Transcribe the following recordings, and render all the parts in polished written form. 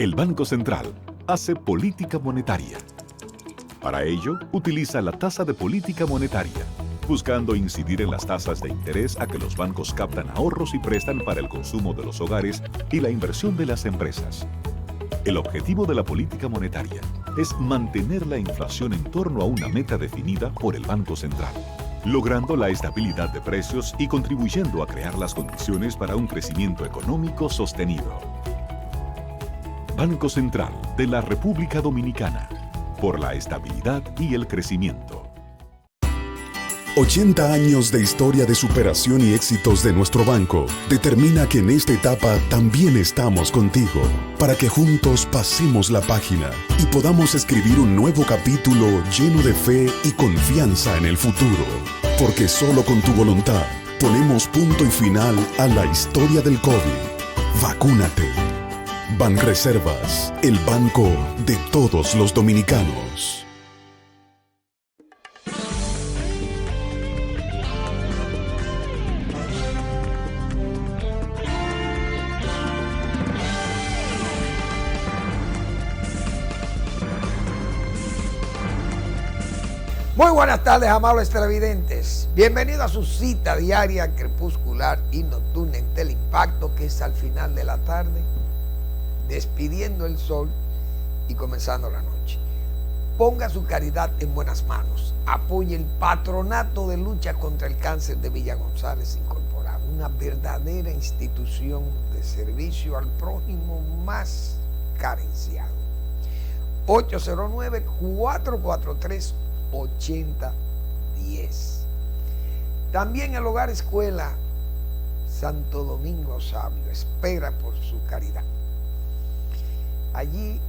El Banco Central hace política monetaria. Para ello, utiliza la tasa de política monetaria, buscando incidir en las tasas de interés a que los bancos captan ahorros y prestan para el consumo de los hogares y la inversión de las empresas. El objetivo de la política monetaria es mantener la inflación en torno a una meta definida por el Banco Central, logrando la estabilidad de precios y contribuyendo a crear las condiciones para un crecimiento económico sostenido. Banco Central de la República Dominicana, por la estabilidad y el crecimiento. 80 años de historia de superación y éxitos de nuestro banco determina que en esta etapa también estamos contigo, para que juntos pasemos la página y podamos escribir un nuevo capítulo lleno de fe y confianza en el futuro. Porque solo con tu voluntad ponemos punto y final a la historia del COVID. Vacúnate. Banreservas, el banco de todos los dominicanos. Muy buenas tardes, amables televidentes. Bienvenido a su cita diaria, crepuscular y nocturna en Teleimpacto, que es al final de la tarde, despidiendo el sol y comenzando la noche. Ponga su caridad en buenas manos. Apoye el Patronato de Lucha contra el Cáncer de Villa González Incorporado, una verdadera institución de servicio al prójimo más carenciado. 809-443-8010. También el Hogar Escuela Santo Domingo Sabio espera por su caridad. Allí,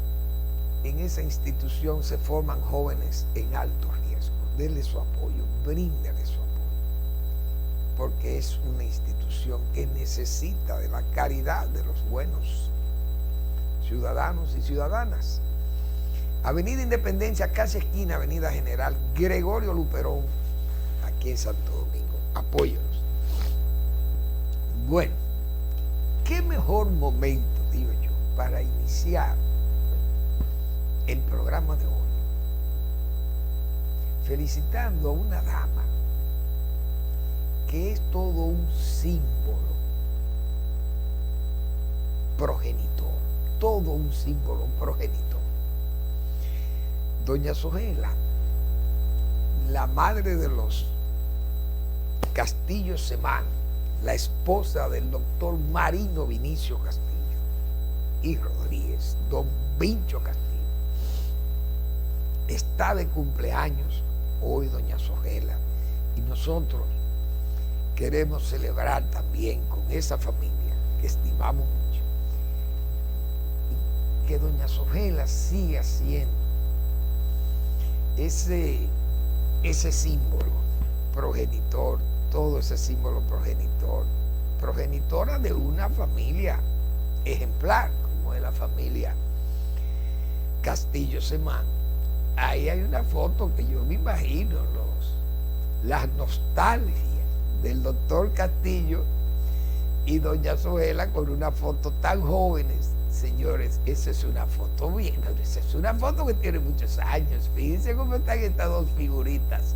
en esa institución, se forman jóvenes en alto riesgo. Denle su apoyo, bríndele su apoyo, porque es una institución que necesita de la caridad de los buenos ciudadanos y ciudadanas. Avenida Independencia, casi esquina Avenida General Gregorio Luperón, aquí en Santo Domingo. Apóyenos. Bueno, qué mejor momento, digo yo, para iniciar el programa de hoy, felicitando a una dama que es todo un símbolo progenitor, todo un símbolo progenitor. Doña Sogela, la madre de los Castillo Semán, la esposa del doctor Marino Vinicio Castillo y Rodríguez, don Vincho Castillo, está de cumpleaños hoy doña Sogela, y nosotros queremos celebrar también con esa familia que estimamos mucho, y que doña Sogela siga siendo ese símbolo progenitor, todo ese símbolo progenitor, progenitora de una familia ejemplar, como es la familia Castillo Semán. Ahí hay una foto que yo me imagino, las nostalgias del doctor Castillo y doña Sogela con una foto tan jóvenes. Señores, esa es una foto bien, esa es una foto que tiene muchos años. Fíjense cómo están estas dos figuritas.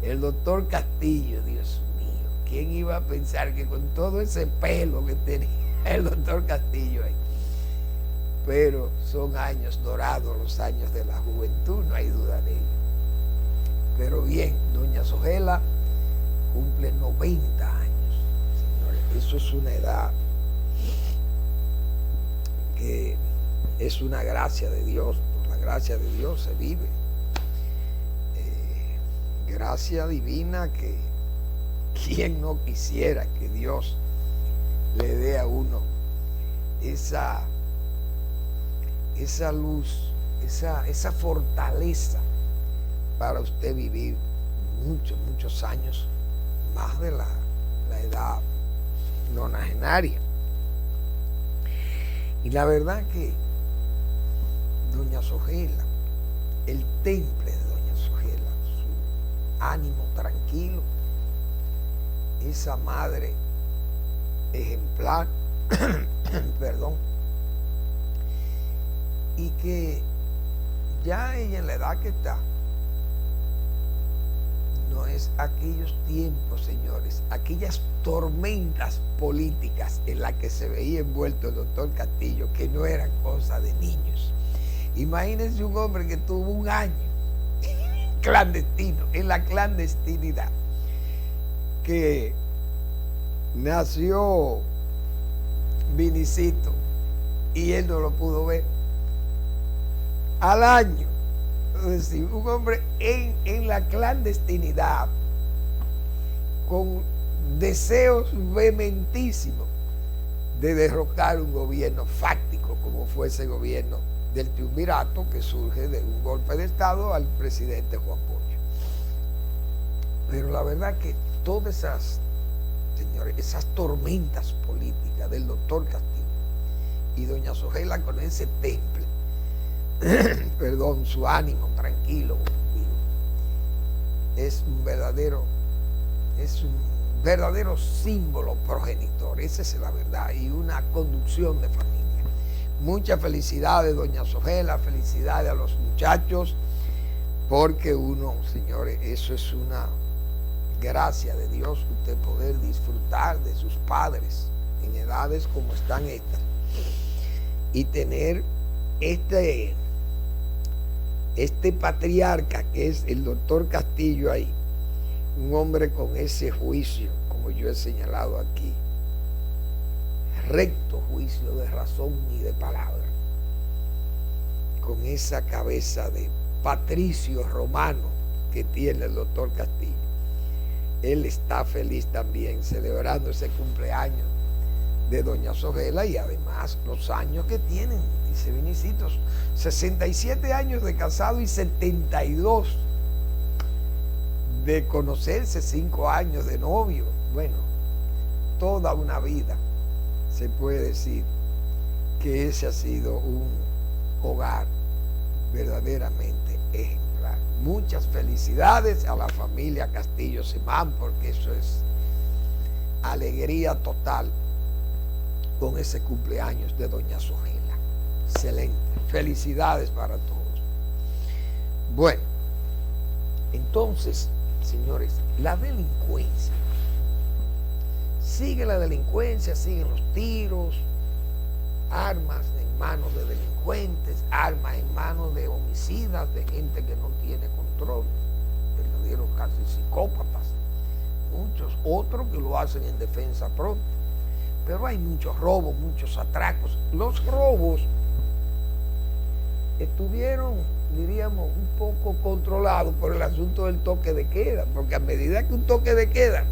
El doctor Castillo, Dios mío, ¿quién iba a pensar que con todo ese pelo que tenía el doctor Castillo ahí? Pero son años dorados, los años de la juventud, no hay duda de ello. Pero bien, doña Sogela cumple 90 años, señores. Eso es una edad que es una gracia de Dios. Por la gracia de Dios se vive. Gracia divina que quien no quisiera que Dios le dé a uno esa luz, esa fortaleza para usted vivir muchos años más de la edad nonagenaria. Y la verdad que doña Sogela, el temple de doña Sogela, su ánimo tranquilo, esa madre ejemplar, perdón, y que ya ella en la edad que está, no es aquellos tiempos, señores, aquellas tormentas políticas en las que se veía envuelto el doctor Castillo, que no eran cosa de niños. Imagínense un hombre que tuvo un año clandestino, en la clandestinidad, que nació Vinicito y él no lo pudo ver. Al año, es decir, un hombre en la clandestinidad, con deseos vehementísimos de derrocar un gobierno fáctico como fue ese gobierno del triunvirato que surge de un golpe de Estado al presidente Juan Bosch. Pero la verdad que todas esas, señores, esas tormentas políticas del doctor Castillo y doña Sogela con ese temple, perdón, su ánimo tranquilo, es un verdadero símbolo progenitor, esa es la verdad, y una conducción de familia. Muchas felicidades, doña Sogela, felicidades a los muchachos, porque uno, señores, eso es una gracia de Dios, usted poder disfrutar de sus padres en edades como están estas, y tener este patriarca que es el doctor Castillo ahí, un hombre con ese juicio, como yo he señalado aquí, recto juicio de razón y de palabra, con esa cabeza de patricio romano que tiene el doctor Castillo. Él está feliz también celebrando ese cumpleaños de doña Sogela y además los años que tienen, dice Vinicito, 67 años de casado y 72 de conocerse, 5 años de novio. Bueno, toda una vida se puede decir que ese ha sido un hogar verdaderamente ejemplar. Muchas felicidades a la familia Castillo Semán, porque eso es alegría total con ese cumpleaños de doña Sogela. Excelente. Felicidades para todos. Bueno, entonces, señores, la delincuencia. Sigue la delincuencia, siguen los tiros, armas en manos de delincuentes, armas en manos de homicidas, de gente que no tiene control, verdaderos casi psicópatas, muchos, otros que lo hacen en defensa propia. Pero hay muchos robos, muchos atracos. Los robos estuvieron, diríamos, un poco controlados por el asunto del toque de queda, porque a medida que un toque de queda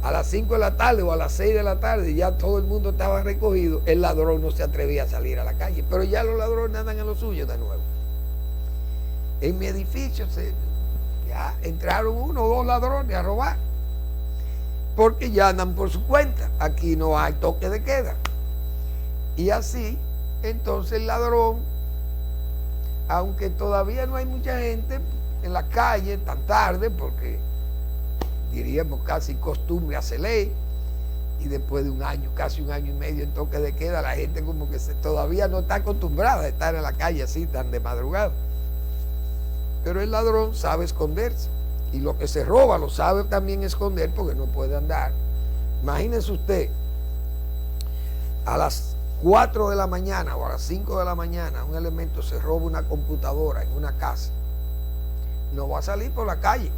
a las 5 de la tarde o a las 6 de la tarde ya todo el mundo estaba recogido, el ladrón no se atrevía a salir a la calle, pero ya los ladrones andan en lo suyo de nuevo. En mi edificio ya entraron 1 o 2 ladrones a robar, porque ya andan por su cuenta, aquí no hay toque de queda. Y así, entonces el ladrón, aunque todavía no hay mucha gente en la calle tan tarde, porque diríamos casi costumbre hace ley, y después de un año, casi un año y medio en toque de queda, la gente como que todavía no está acostumbrada a estar en la calle así tan de madrugada. Pero el ladrón sabe esconderse, y lo que se roba lo sabe también esconder, porque no puede andar. Imagínese usted, a las 4 de la mañana o a las 5 de la mañana un elemento se roba una computadora en una casa, no va a salir por la calle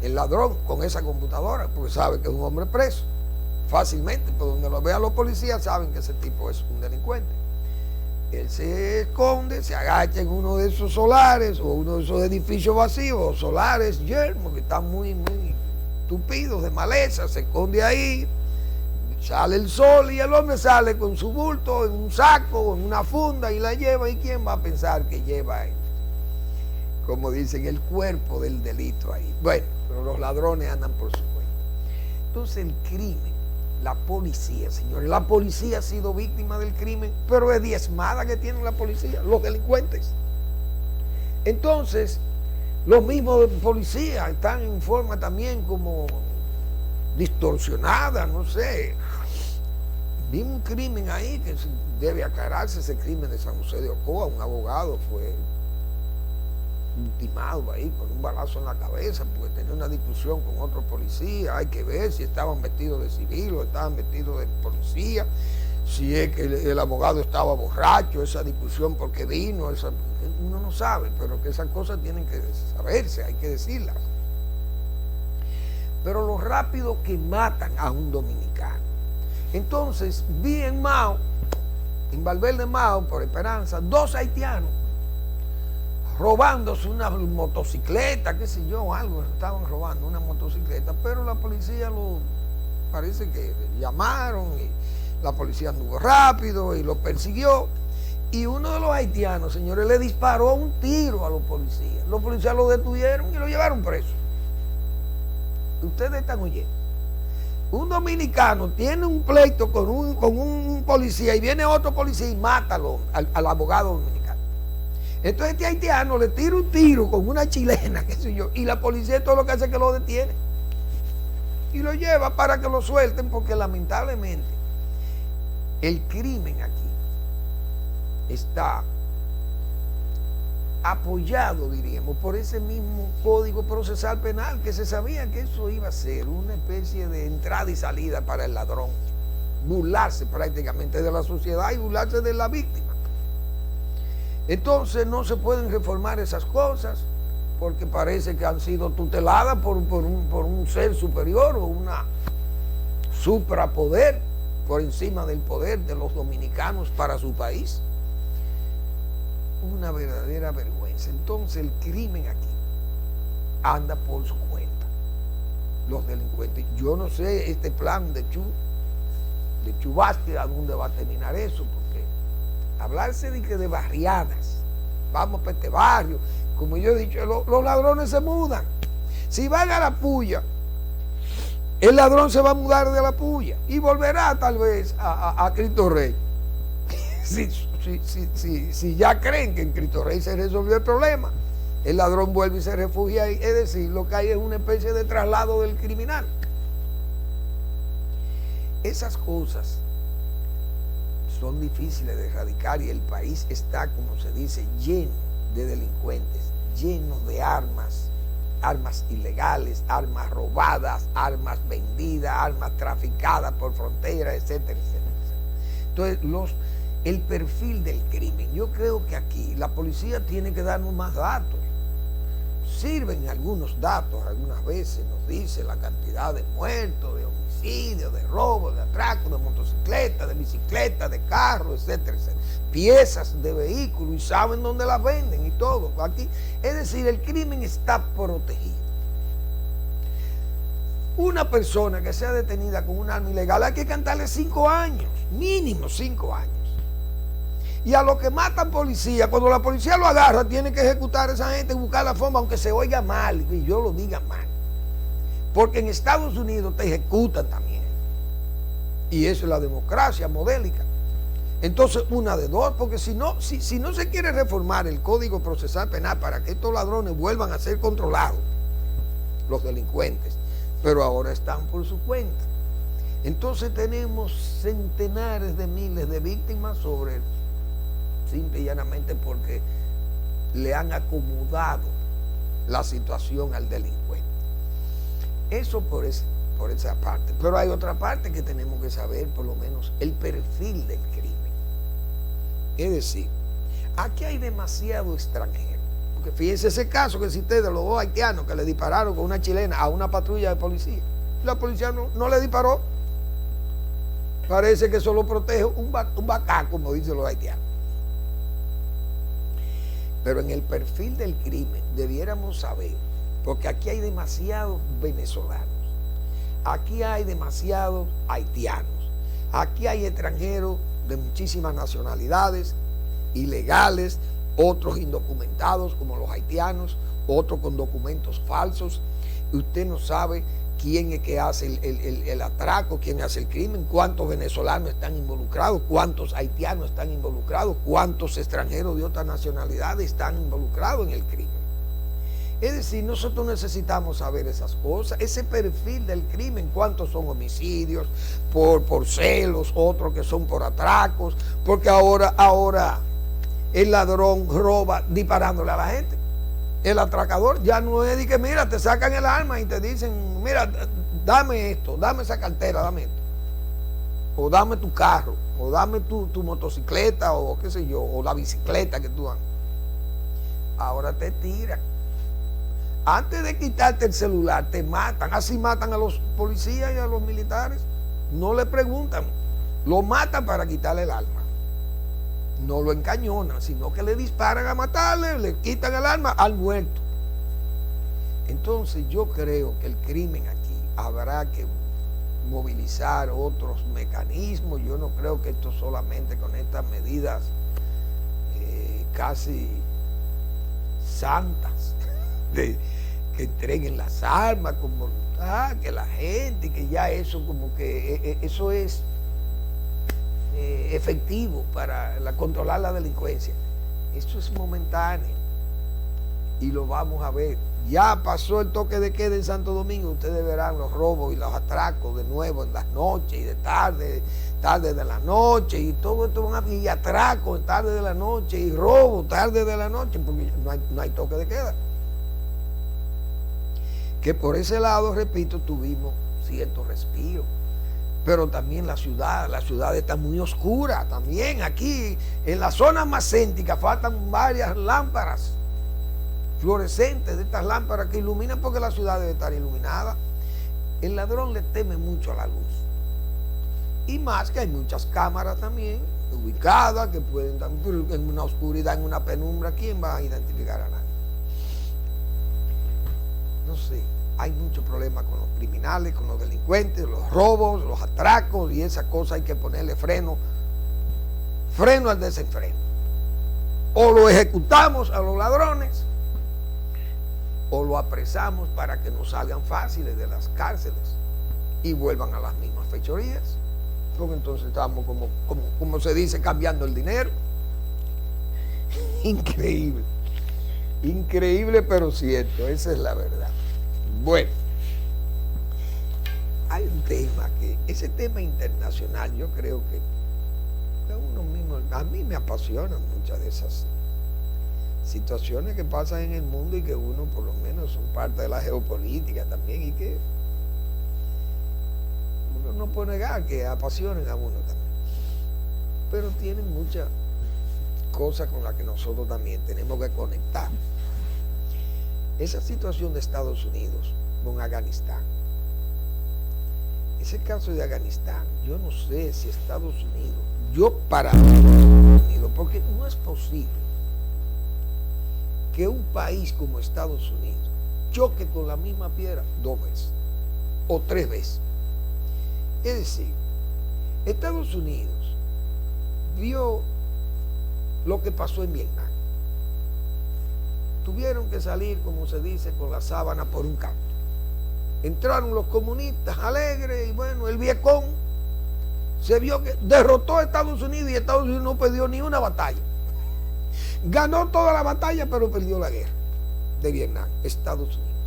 el ladrón con esa computadora, porque sabe que es un hombre preso fácilmente. Por donde lo vean los policías saben que ese tipo es un delincuente. Él se esconde, se agacha en uno de esos solares o uno de esos edificios vacíos o solares yermos que están muy tupidos de maleza, se esconde ahí, sale el sol y el hombre sale con su bulto en un saco o en una funda y la lleva. ¿Y quién va a pensar que lleva, como dicen, el cuerpo del delito ahí? Bueno, pero los ladrones andan por su cuenta. Entonces el crimen, la policía, señores, la policía ha sido víctima del crimen, pero es diezmada que tiene la policía, los delincuentes. Entonces, los mismos policías están en forma también como distorsionada, no sé, vimos un crimen ahí que debe aclararse, ese crimen de San José de Ocoa. Un abogado fue ultimado ahí con un balazo en la cabeza porque tenía una discusión con otro policía. Hay que ver si estaban vestidos de civil o estaban vestidos de policía, si es que el abogado estaba borracho, esa discusión porque vino, uno no sabe, pero que esas cosas tienen que saberse, hay que decirlas. Pero lo rápido que matan a un dominicano. Entonces vi en Mao, en Valverde Mao, por Esperanza, 2 haitianos robándose una motocicleta, qué sé yo, algo, estaban robando una motocicleta, pero la policía parece que llamaron y la policía anduvo rápido y lo persiguió, y uno de los haitianos, señores, le disparó un tiro a los policías lo detuvieron y lo llevaron preso. Ustedes están oyendo. Un dominicano tiene un pleito con un policía y viene otro policía y mátalo al abogado dominicano. Entonces este haitiano le tira un tiro con una chilena, qué sé yo, y la policía todo lo que hace es que lo detiene y lo lleva para que lo suelten, porque lamentablemente el crimen aquí está apoyado, diríamos, por ese mismo Código Procesal Penal, que se sabía que eso iba a ser una especie de entrada y salida para el ladrón, burlarse prácticamente de la sociedad y burlarse de la víctima. Entonces no se pueden reformar esas cosas porque parece que han sido tuteladas por un ser superior o una suprapoder por encima del poder de los dominicanos para su país. Una verdadera vergüenza. Entonces el crimen aquí anda por su cuenta. Los delincuentes. Yo no sé este plan de Chubasque a dónde va a terminar eso, porque hablarse de barriadas, vamos para este barrio, como yo he dicho, los ladrones se mudan. Si van a la Puya, el ladrón se va a mudar de la Puya y volverá tal vez a Cristo Rey. Si ya creen que en Cristo Rey se resolvió el problema, el ladrón vuelve y se refugia ahí. Es decir, lo que hay es una especie de traslado del criminal. Esas cosas son difíciles de erradicar y el país está, como se dice, lleno de delincuentes, lleno de armas ilegales, armas robadas, armas vendidas, armas traficadas por frontera, etcétera, etcétera. Entonces, el perfil del crimen, yo creo que aquí la policía tiene que darnos más datos. Sirven algunos datos, algunas veces nos dice la cantidad de muertos, de homicidios, de robos, de atracos, de motocicletas, de bicicletas, de carros, etcétera, etcétera. Piezas de vehículos y saben dónde las venden y todo. Aquí, es decir, el crimen está protegido. Una persona que sea detenida con un arma ilegal hay que cantarle 5 años, mínimo 5 años. Y a los que matan policía, cuando la policía lo agarra, tiene que ejecutar a esa gente y buscar la forma, aunque se oiga mal, y yo lo diga mal. Porque en Estados Unidos te ejecutan también. Y eso es la democracia modélica. Entonces, una de dos, porque si no se quiere reformar el Código Procesal Penal para que estos ladrones vuelvan a ser controlados, los delincuentes, pero ahora están por su cuenta. Entonces tenemos centenares de miles de víctimas simple y llanamente porque le han acomodado la situación al delincuente. Eso por esa parte. Pero hay otra parte que tenemos que saber, por lo menos, el perfil del crimen. Es decir, aquí hay demasiado extranjero. Porque fíjense ese caso que cité de los 2 haitianos que le dispararon con una chilena a una patrulla de policía. La policía no le disparó. Parece que eso lo protege un bacán, como dicen los haitianos. Pero en el perfil del crimen debiéramos saber, porque aquí hay demasiados venezolanos, aquí hay demasiados haitianos, aquí hay extranjeros de muchísimas nacionalidades, ilegales, otros indocumentados como los haitianos, otros con documentos falsos. Usted no sabe quién es que hace el atraco, quién hace el crimen, cuántos venezolanos están involucrados, cuántos haitianos están involucrados, cuántos extranjeros de otras nacionalidades están involucrados en el crimen. Es decir, nosotros necesitamos saber esas cosas, ese perfil del crimen, cuántos son homicidios por celos, otros que son por atracos, porque ahora el ladrón roba disparándole a la gente. El atracador ya no es de que, mira, te sacan el arma y te dicen, mira, dame esto, dame esa cartera, dame esto. O dame tu carro, o dame tu motocicleta, o qué sé yo, o la bicicleta que tú andas. Ahora te tiran. Antes de quitarte el celular, te matan. Así matan a los policías y a los militares. No le preguntan. Lo matan para quitarle el arma. No lo encañonan, sino que le disparan a matarle, le quitan el arma al muerto. Entonces yo creo que el crimen aquí habrá que movilizar otros mecanismos. Yo no creo que esto solamente con estas medidas casi santas de que entreguen las armas con voluntad, que la gente, que ya eso como que eso es efectivo para controlar la delincuencia. Esto es momentáneo y lo vamos a ver. Ya pasó el toque de queda en Santo Domingo, ustedes verán los robos y los atracos de nuevo en las noches y de tarde de la noche, y todo esto van a, y atracos en tarde de la noche y robos tarde de la noche, porque no hay toque de queda. Que por ese lado, repito, tuvimos cierto respiro. Pero también la ciudad está muy oscura. También aquí, en la zona más céntrica, faltan varias lámparas fluorescentes, de estas lámparas que iluminan, porque la ciudad debe estar iluminada. El ladrón le teme mucho a la luz. Y más que hay muchas cámaras también ubicadas que pueden, en una oscuridad, en una penumbra, ¿quién va a identificar a nadie? No sé, hay muchos problemas con los criminales, con los delincuentes, los robos, los atracos, y esas cosas hay que ponerle freno al desenfreno. O lo ejecutamos a los ladrones, o lo apresamos para que no salgan fáciles de las cárceles y vuelvan a las mismas fechorías, porque entonces estamos como se dice, cambiando el dinero. Increíble, increíble pero cierto, esa es la verdad. Bueno, hay un tema ese tema internacional, yo creo que uno mismo, a mí me apasionan muchas de esas situaciones que pasan en el mundo y que uno por lo menos son parte de la geopolítica también, y que uno no puede negar que apasionen a uno también, pero tienen muchas cosas con las que nosotros también tenemos que conectar. Esa situación de Estados Unidos con Afganistán, ese caso de Afganistán, yo no sé si Estados Unidos, porque no es posible que un país como Estados Unidos choque con la misma piedra 2 veces o 3 veces. Es decir, Estados Unidos vio lo que pasó en Vietnam. Tuvieron que salir, como se dice, con la sábana por un canto. Entraron los comunistas alegres y bueno, el Vietcong se vio que derrotó a Estados Unidos y Estados Unidos no perdió ni una batalla. Ganó toda la batalla, pero perdió la guerra de Vietnam, Estados Unidos.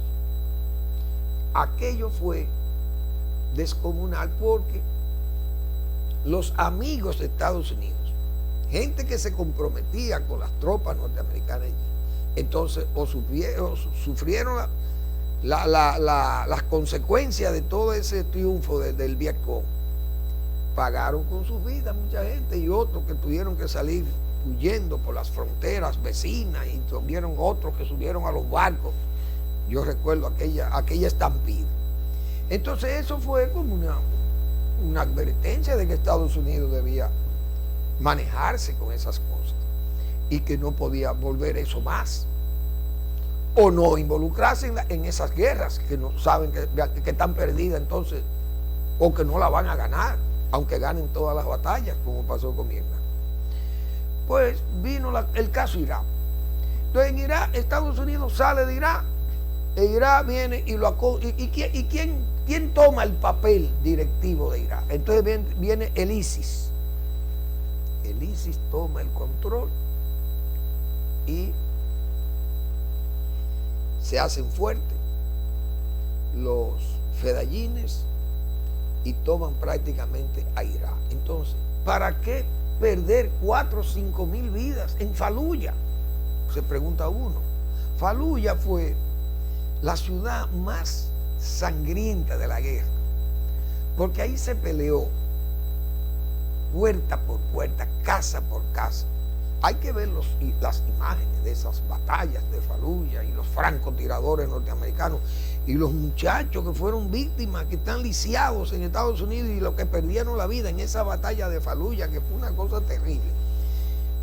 Aquello fue descomunal porque los amigos de Estados Unidos, gente que se comprometía con las tropas norteamericanas allí, entonces o sufrieron las consecuencias de todo ese triunfo del Vietcong. Pagaron con sus vidas mucha gente, y otros que tuvieron que salir huyendo por las fronteras vecinas, y tuvieron otros que subieron a los barcos. Yo recuerdo aquella estampida. Entonces eso fue como una advertencia de que Estados Unidos debía manejarse con esas cosas y que no podía volver eso más, o no involucrarse en esas guerras que no saben que están perdidas entonces, o que no la van a ganar aunque ganen todas las batallas, como pasó con Vietnam. Pues vino el caso Irak. Entonces en Irak, Estados Unidos sale de Irak, e Irak viene y lo acoge. ¿Y quién toma el papel directivo de Irak? Entonces viene el ISIS. El ISIS toma el control y se hacen fuertes los fedayines y toman prácticamente a Irak. Entonces, ¿para qué perder 4 o 5 mil vidas en Faluya? Se pregunta uno. Faluya fue la ciudad más sangrienta de la guerra, porque ahí se peleó puerta por puerta, casa por casa. Hay que ver las imágenes de esas batallas de Faluya y los francotiradores norteamericanos y los muchachos que fueron víctimas, que están lisiados en Estados Unidos y los que perdieron la vida en esa batalla de Faluya, que fue una cosa terrible.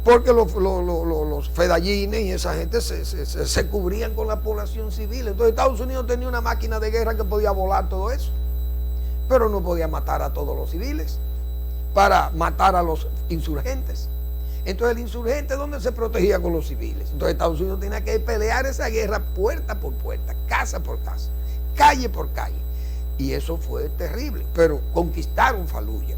Porque los fedayines y esa gente se cubrían con la población civil. Entonces Estados Unidos tenía una máquina de guerra que podía volar todo eso, pero no podía matar a todos los civiles para matar a los insurgentes. Entonces el insurgente, ¿dónde se protegía con los civiles? Entonces Estados Unidos tenía que pelear esa guerra puerta por puerta, casa por casa, calle por calle. Y eso fue terrible, pero conquistaron Faluya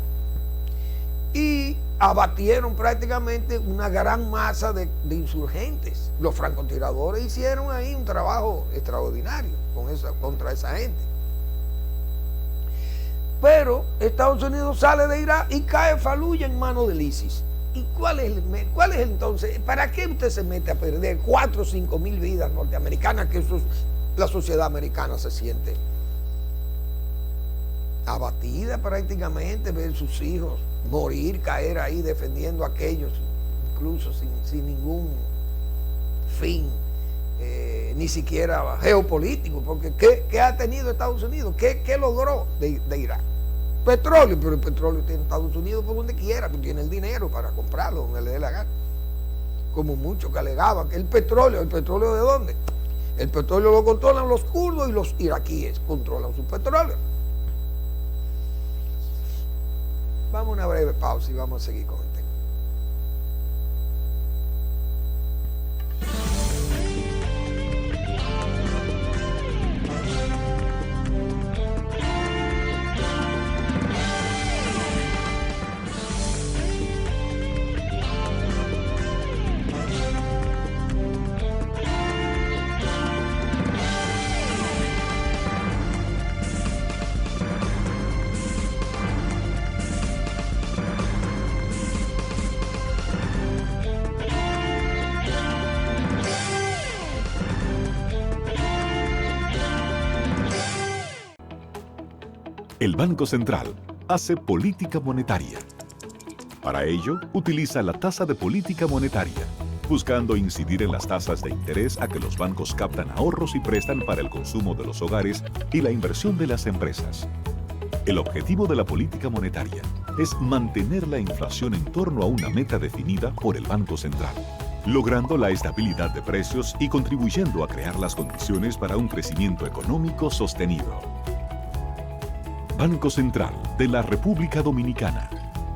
y abatieron prácticamente una gran masa de insurgentes. Los francotiradores hicieron ahí un trabajo extraordinario contra esa gente. Pero Estados Unidos sale de Irak y cae Faluya en manos del ISIS. ¿Y cuál es entonces? ¿Para qué usted se mete a perder 4 o 5 mil vidas norteamericanas, que la sociedad americana se siente abatida prácticamente, ver sus hijos morir, caer ahí defendiendo a aquellos, incluso sin ningún fin, ni siquiera geopolítico? Porque ¿qué ha tenido Estados Unidos? ¿Qué logró de Irak? Petróleo, pero el petróleo tiene Estados Unidos por donde quiera, porque tiene el dinero para comprarlo donde le dé la gana. Como muchos que alegaban que ¿el petróleo de dónde? El petróleo lo controlan los kurdos y los iraquíes controlan su petróleo. Vamos a una breve pausa y vamos a seguir con el tema. El Banco Central hace política monetaria. Para ello, utiliza la tasa de política monetaria, buscando incidir en las tasas de interés a que los bancos captan ahorros y prestan para el consumo de los hogares y la inversión de las empresas. El objetivo de la política monetaria es mantener la inflación en torno a una meta definida por el Banco Central, logrando la estabilidad de precios y contribuyendo a crear las condiciones para un crecimiento económico sostenido. Banco Central de la República Dominicana,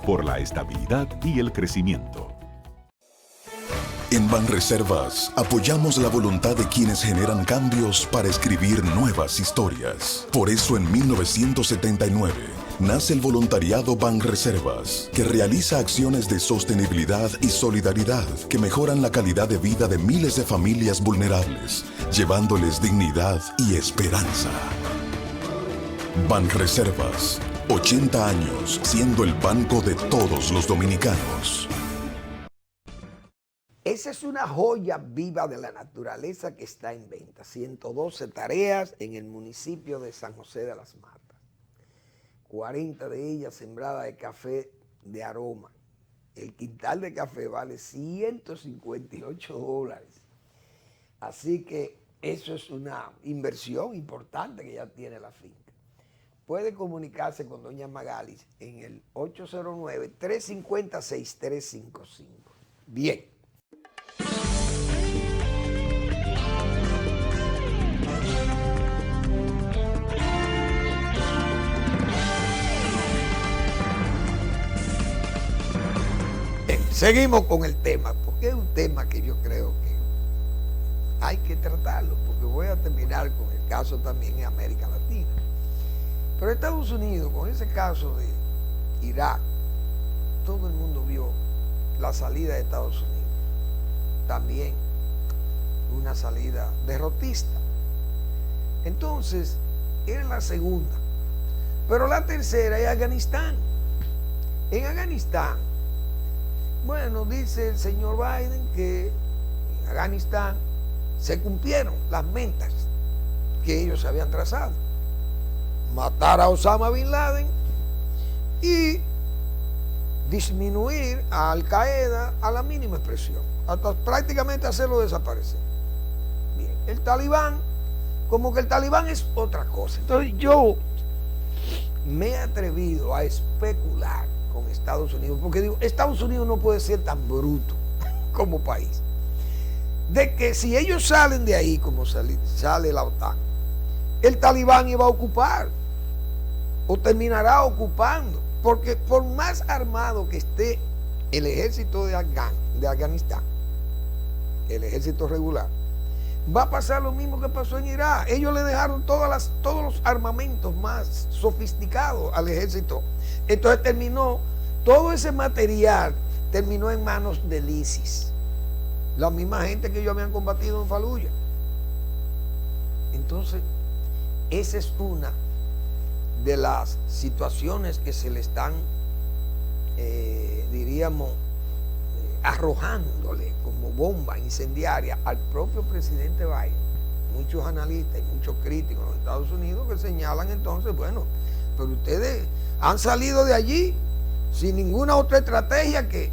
por la estabilidad y el crecimiento. En Banreservas apoyamos la voluntad de quienes generan cambios para escribir nuevas historias. Por eso en 1979 nace el voluntariado Banreservas, que realiza acciones de sostenibilidad y solidaridad que mejoran la calidad de vida de miles de familias vulnerables, llevándoles dignidad y esperanza. Banreservas, 80 años siendo el banco de todos los dominicanos. Esa es una joya viva de la naturaleza que está en venta. 112 tareas en el municipio de San José de las Matas. 40 de ellas sembradas de café de aroma. El quintal de café vale $158. Así que eso es una inversión importante que ya tiene la finca. Puede comunicarse con doña Magalis en el 809-350-6355. Bien. Seguimos con el tema, porque es un tema que yo creo que hay que tratarlo, porque voy a terminar con el caso también en América Latina. Pero Estados Unidos, con ese caso de Irak, todo el mundo vio la salida de Estados Unidos. También una salida derrotista. Entonces, es la segunda. Pero la tercera es Afganistán. En Afganistán, bueno, dice el señor Biden que en Afganistán se cumplieron las metas que ellos habían trazado. Matar a Osama Bin Laden y disminuir a Al Qaeda a la mínima expresión, hasta prácticamente hacerlo desaparecer. Bien, el talibán, como que el talibán es otra cosa. Entonces yo me he atrevido a especular con Estados Unidos, porque digo, Estados Unidos no puede ser tan bruto como país, de que si ellos salen de ahí, como sale la OTAN, el talibán iba a ocupar, o terminará ocupando, porque por más armado que esté el ejército de Afganistán, el ejército regular, va a pasar lo mismo que pasó en Irak. Ellos le dejaron todos los armamentos más sofisticados al ejército. Entonces todo ese material terminó en manos del ISIS, la misma gente que ellos habían combatido en Fallujah. Entonces, esa es una de las situaciones que se le están, diríamos, arrojándole como bomba incendiaria al propio presidente Biden. Muchos analistas y muchos críticos en los Estados Unidos que señalan entonces, bueno, pero ustedes han salido de allí sin ninguna otra estrategia que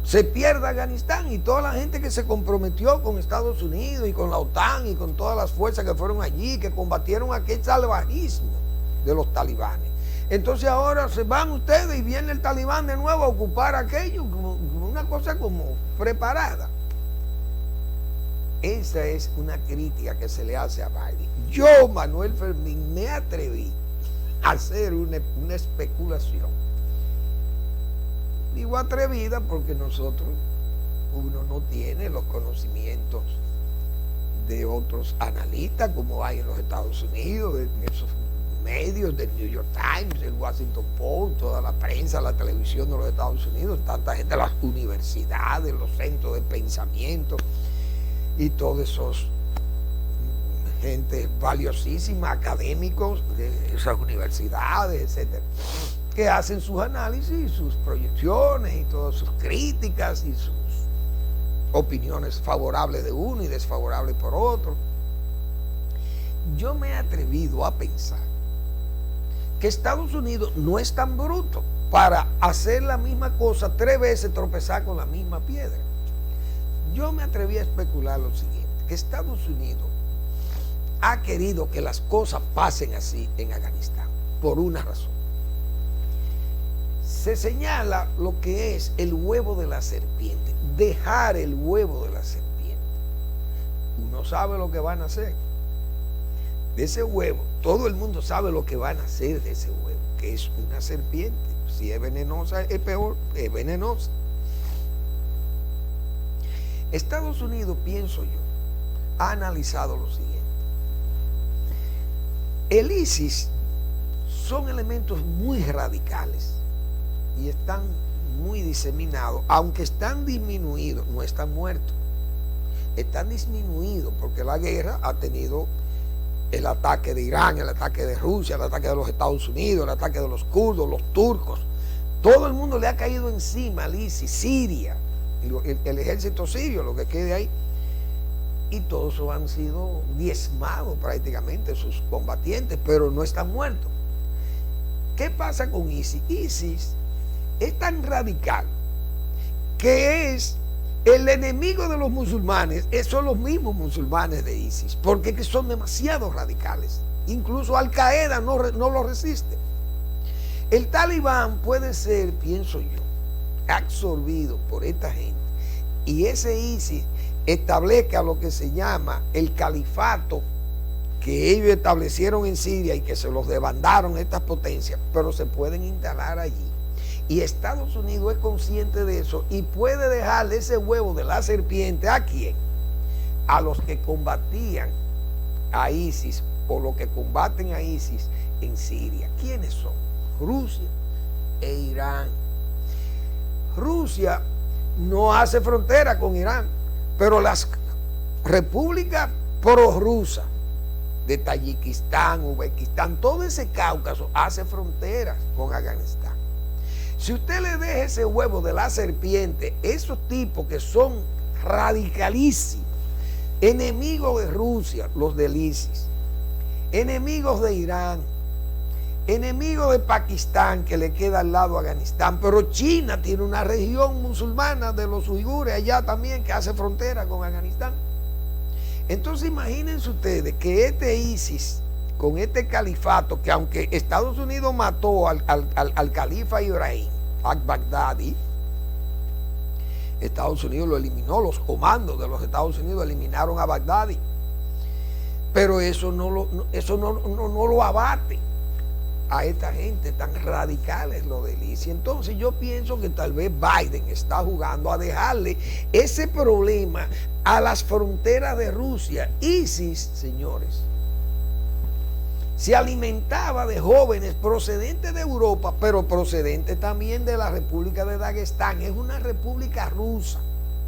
se pierda Afganistán, y toda la gente que se comprometió con Estados Unidos y con la OTAN y con todas las fuerzas que fueron allí, que combatieron aquel salvajismo de los talibanes. Entonces ahora se van ustedes y viene el talibán de nuevo a ocupar aquello, como una cosa como preparada. Esa es una crítica que se le hace a Biden. Yo, Manuel Fermín, me atreví a hacer una especulación. Digo atrevida porque uno no tiene los conocimientos de otros analistas como hay en los Estados Unidos, en esos medios del New York Times, el Washington Post, toda la prensa, la televisión de los Estados Unidos, tanta gente, las universidades, los centros de pensamiento y todos esos gente valiosísima, académicos de esas universidades, etcétera, que hacen sus análisis, sus proyecciones y todas sus críticas y sus opiniones favorables de uno y desfavorables por otro. Yo me he atrevido a pensar que Estados Unidos no es tan bruto para hacer la misma cosa 3 veces, tropezar con la misma piedra. Yo me atreví a especular lo siguiente, que Estados Unidos ha querido que las cosas pasen así en Afganistán, por una razón. Se señala lo que es el huevo de la serpiente, dejar el huevo de la serpiente. Uno sabe lo que van a hacer de ese huevo. Todo el mundo sabe lo que van a hacer de ese huevo, que es una serpiente. Si es venenosa, es peor, es venenosa. Estados Unidos, pienso yo, ha analizado lo siguiente. El ISIS son elementos muy radicales y están muy diseminados, aunque están disminuidos, no están muertos. Están disminuidos porque la guerra ha tenido el ataque de Irán, el ataque de Rusia, el ataque de los Estados Unidos, el ataque de los kurdos, los turcos. Todo el mundo le ha caído encima al ISIS, Siria, el ejército sirio, lo que quede ahí. Y todos han sido diezmados prácticamente, sus combatientes, pero no están muertos. ¿Qué pasa con ISIS? ISIS es tan radical que es el enemigo de los musulmanes, son los mismos musulmanes de ISIS, porque son demasiado radicales. Incluso Al Qaeda no lo resiste. El talibán puede ser, pienso yo, absorbido por esta gente, y ese ISIS establezca lo que se llama el califato que ellos establecieron en Siria y que se los debandaron estas potencias, pero se pueden instalar allí. Y Estados Unidos es consciente de eso y puede dejarle ese huevo de la serpiente ¿a quién? A los que combatían a ISIS o los que combaten a ISIS en Siria. ¿Quiénes son? Rusia e Irán. Rusia no hace frontera con Irán, pero las repúblicas prorrusas de Tayikistán, Uzbekistán, todo ese Cáucaso hace fronteras con Afganistán. Si usted le deja ese huevo de la serpiente, esos tipos que son radicalísimos, enemigos de Rusia, los del ISIS, enemigos de Irán, enemigos de Pakistán, que le queda al lado a Afganistán, pero China tiene una región musulmana de los uigures allá también que hace frontera con Afganistán. Entonces imagínense ustedes que este ISIS, con este califato, que aunque Estados Unidos mató al califa Ibrahim, al-Baghdadi, Estados Unidos lo eliminó, los comandos de los Estados Unidos eliminaron a Baghdadi, pero eso no lo abate a esta gente tan radicales, lo del ISIS. Entonces yo pienso que tal vez Biden está jugando a dejarle ese problema a las fronteras de Rusia. ISIS, señores, se alimentaba de jóvenes procedentes de Europa, pero procedentes también de la República de Daguestán. Es una república rusa,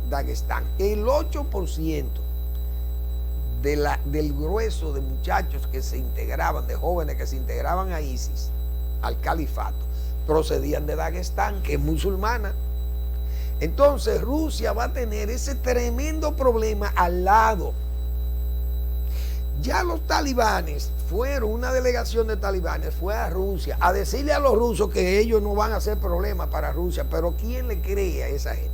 Daguestán. El 8% del grueso de muchachos que se integraban, de jóvenes que se integraban a ISIS, al califato, procedían de Daguestán, que es musulmana. Entonces Rusia va a tener ese tremendo problema al lado. Ya los talibanes una delegación de talibanes fue a Rusia a decirle a los rusos que ellos no van a hacer problema para Rusia, pero ¿quién le cree a esa gente?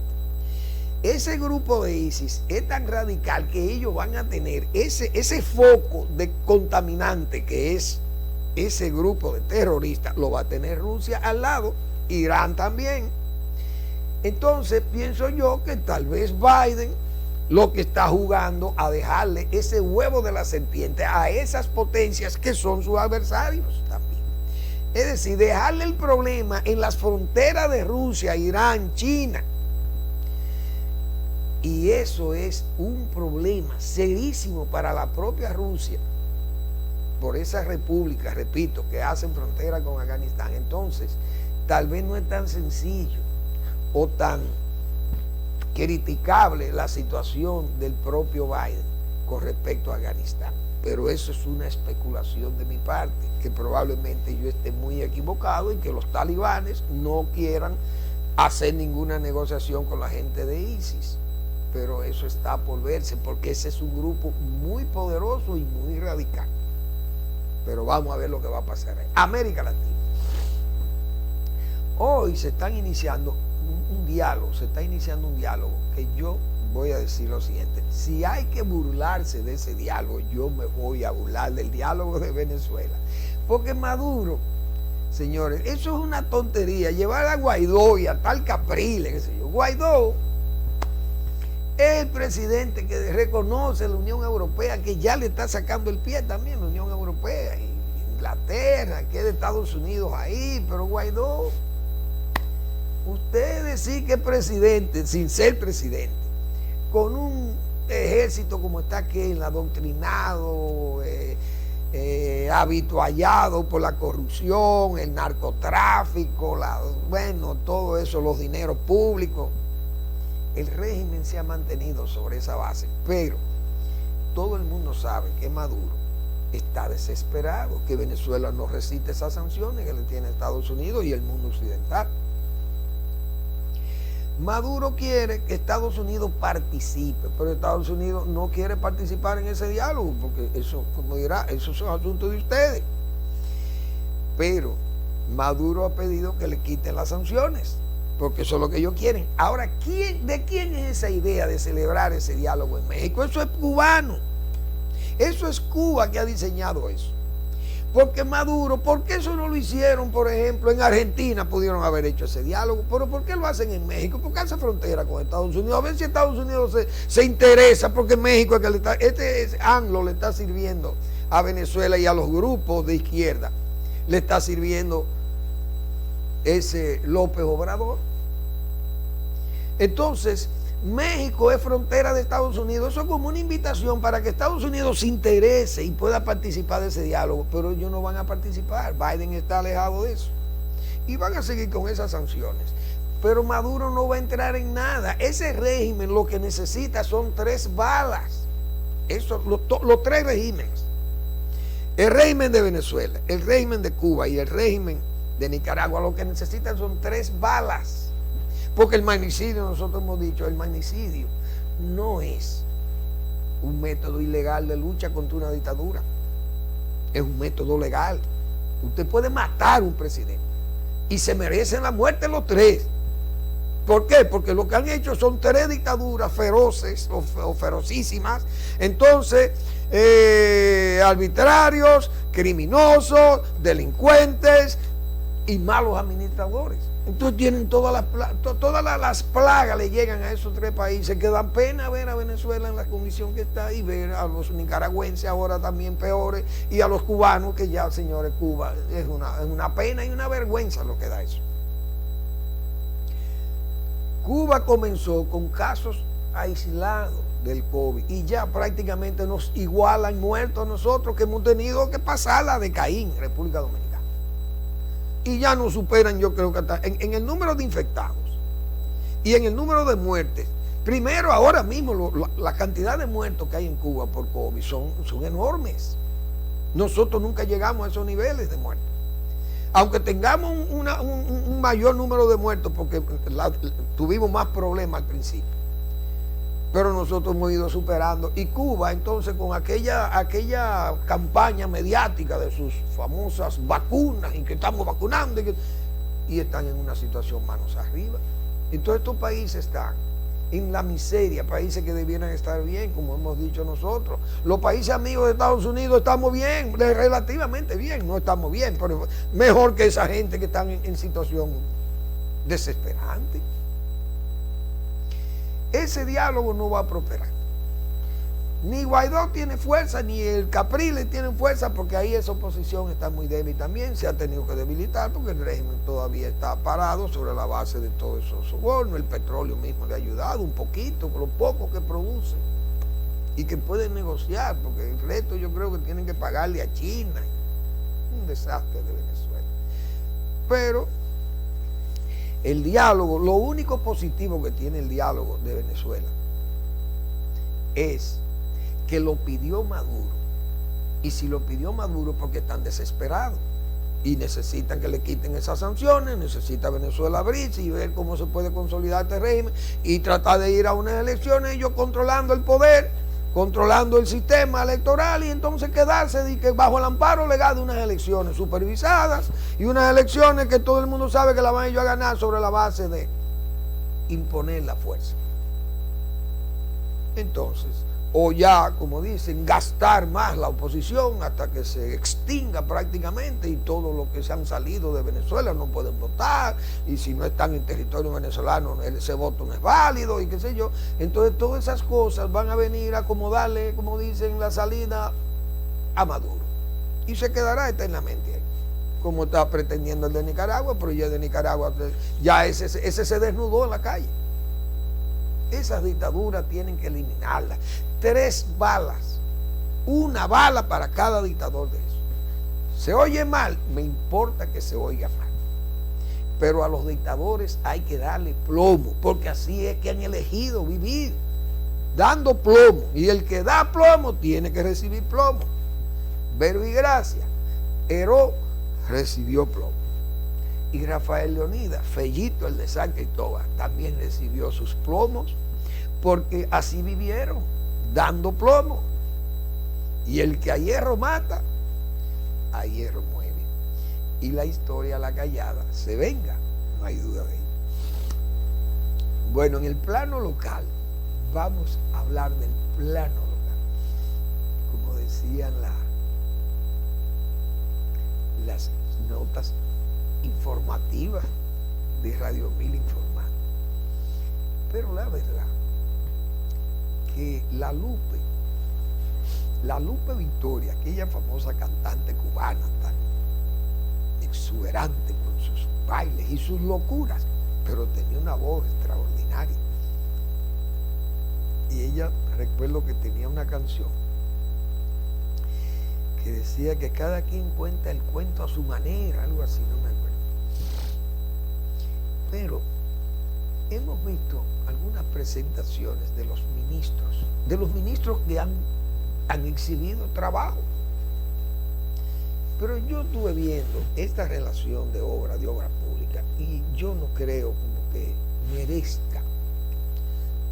Ese grupo de ISIS es tan radical que ellos van a tener ese foco de contaminante que es ese grupo de terroristas, lo va a tener Rusia al lado, Irán también. Entonces pienso yo que tal vez Biden lo que está jugando a dejarle ese huevo de la serpiente a esas potencias que son sus adversarios también. Es decir, dejarle el problema en las fronteras de Rusia, Irán, China. Y eso es un problema serísimo para la propia Rusia, por esas repúblicas, repito, que hacen frontera con Afganistán. Entonces, tal vez no es tan sencillo o tan criticable la situación del propio Biden con respecto a Afganistán. Pero eso es una especulación de mi parte, que probablemente yo esté muy equivocado y que los talibanes no quieran hacer ninguna negociación con la gente de ISIS. Pero eso está por verse, porque ese es un grupo muy poderoso y muy radical. Pero vamos a ver lo que va a pasar ahí. América Latina. Hoy se está iniciando un diálogo que yo voy a decir lo siguiente: si hay que burlarse de ese diálogo, yo me voy a burlar del diálogo de Venezuela, porque Maduro, señores, eso es una tontería. Llevar a Guaidó y a tal Capriles, qué sé yo. Guaidó es el presidente que reconoce la Unión Europea, que ya le está sacando el pie también la Unión Europea, y Inglaterra, que es de Estados Unidos ahí, pero Guaidó, usted decir que es presidente sin ser presidente, con un ejército como está aquí, adoctrinado, habituallado por la corrupción, el narcotráfico, todo eso, los dineros públicos. El régimen se ha mantenido sobre esa base, pero todo el mundo sabe que Maduro está desesperado, que Venezuela no resiste esas sanciones que le tiene Estados Unidos y el mundo occidental. Maduro quiere que Estados Unidos participe, pero Estados Unidos no quiere participar en ese diálogo, porque eso, como dirá, eso es un asunto de ustedes. Pero Maduro ha pedido que le quiten las sanciones, porque eso es lo que ellos quieren. Ahora, ¿de quién es esa idea de celebrar ese diálogo en México? Eso es cubano. Eso es Cuba que ha diseñado eso. Porque Maduro, ¿por qué eso no lo hicieron, por ejemplo, en Argentina? Pudieron haber hecho ese diálogo, pero ¿por qué lo hacen en México? Porque hace frontera con Estados Unidos. A ver si Estados Unidos se interesa, porque México es que AMLO le está sirviendo a Venezuela y a los grupos de izquierda. Le está sirviendo ese López Obrador. Entonces, México es frontera de Estados Unidos. Eso es como una invitación para que Estados Unidos se interese y pueda participar de ese diálogo, pero ellos no van a participar. Biden está alejado de eso y van a seguir con esas sanciones. Pero Maduro no va a entrar en nada. Ese régimen lo que necesita son 3 balas. Eso, los 3 regímenes. El régimen de Venezuela, el régimen de Cuba y el régimen de Nicaragua lo que necesitan son 3 balas. Porque el magnicidio, nosotros hemos dicho, el magnicidio no es un método ilegal de lucha contra una dictadura. Es un método legal. Usted puede matar a un presidente y se merecen la muerte los 3. ¿Por qué? Porque lo que han hecho son 3 dictaduras feroces o ferocísimas. Entonces, arbitrarios, criminosos, delincuentes y malos administradores. Entonces tienen todas las plagas le llegan a esos 3 países, que dan pena ver a Venezuela en la condición que está y ver a los nicaragüenses ahora también peores y a los cubanos que ya, señores, Cuba es una pena y una vergüenza lo que da eso. Cuba comenzó con casos aislados del COVID y ya prácticamente nos igualan muertos a nosotros, que hemos tenido que pasar la de Caín, República Dominicana. Y ya nos superan, yo creo que hasta en el número de infectados y en el número de muertes. Primero, ahora mismo, la cantidad de muertos que hay en Cuba por COVID son enormes. Nosotros nunca llegamos a esos niveles de muertos. Aunque tengamos un mayor número de muertos, porque tuvimos más problemas al principio. Pero nosotros hemos ido superando. Y Cuba, entonces, con aquella campaña mediática de sus famosas vacunas, y que estamos vacunando, y están en una situación manos arriba. Entonces estos países están en la miseria, países que debieran estar bien, como hemos dicho nosotros. Los países amigos de Estados Unidos estamos bien, relativamente bien, no estamos bien, pero mejor que esa gente que están en situación desesperante. Ese diálogo no va a prosperar. Ni Guaidó tiene fuerza, ni el Capriles tienen fuerza, porque ahí esa oposición está muy débil también, se ha tenido que debilitar, porque el régimen todavía está parado sobre la base de todos esos sobornos. El petróleo mismo le ha ayudado un poquito, con lo poco que produce, y que pueden negociar, porque el resto yo creo que tienen que pagarle a China. Un desastre de Venezuela. Pero el diálogo, lo único positivo que tiene el diálogo de Venezuela es que lo pidió Maduro. Y si lo pidió Maduro porque están desesperados y necesitan que le quiten esas sanciones, necesita Venezuela abrirse y ver cómo se puede consolidar este régimen y tratar de ir a unas elecciones, ellos controlando el poder, controlando el sistema electoral, y entonces quedarse bajo el amparo legal de unas elecciones supervisadas y unas elecciones que todo el mundo sabe que la van ellos a ganar sobre la base de imponer la fuerza. Entonces, o ya, como dicen, gastar más la oposición hasta que se extinga prácticamente, y todos los que se han salido de Venezuela no pueden votar, y si no están en territorio venezolano ese voto no es válido, y qué sé yo. Entonces todas esas cosas van a venir a como darle, como dicen, la salida a Maduro, y se quedará eternamente ahí, como está pretendiendo el de Nicaragua. Pero ya el de Nicaragua, ya ese se desnudó en la calle. Esas dictaduras tienen que eliminarlas. 3 balas, 1 bala para cada dictador de eso. Se oye mal, me importa que se oiga mal, pero a los dictadores hay que darle plomo, porque así es que han elegido vivir, dando plomo, y el que da plomo tiene que recibir plomo. Verbigracia, Heró recibió plomo, y Rafael Leonidas, Fellito, el de San Cristóbal, también recibió sus plomos, porque así vivieron, dando plomo. Y el que a hierro mata, a hierro muere. Y la historia, la callada, se venga, no hay duda de ello. Bueno, en el plano local, vamos a hablar del plano local. Como decían las notas informativas de Radio 1000 Informar. Pero la verdad que la Lupe Victoria, aquella famosa cantante cubana tan exuberante con sus bailes y sus locuras, pero tenía una voz extraordinaria. Y ella, recuerdo que tenía una canción que decía que cada quien cuenta el cuento a su manera, algo así, no me acuerdo. Pero hemos visto algunas presentaciones de los ministros que han exhibido trabajo. Pero yo estuve viendo esta relación de obra pública y yo no creo como que merezca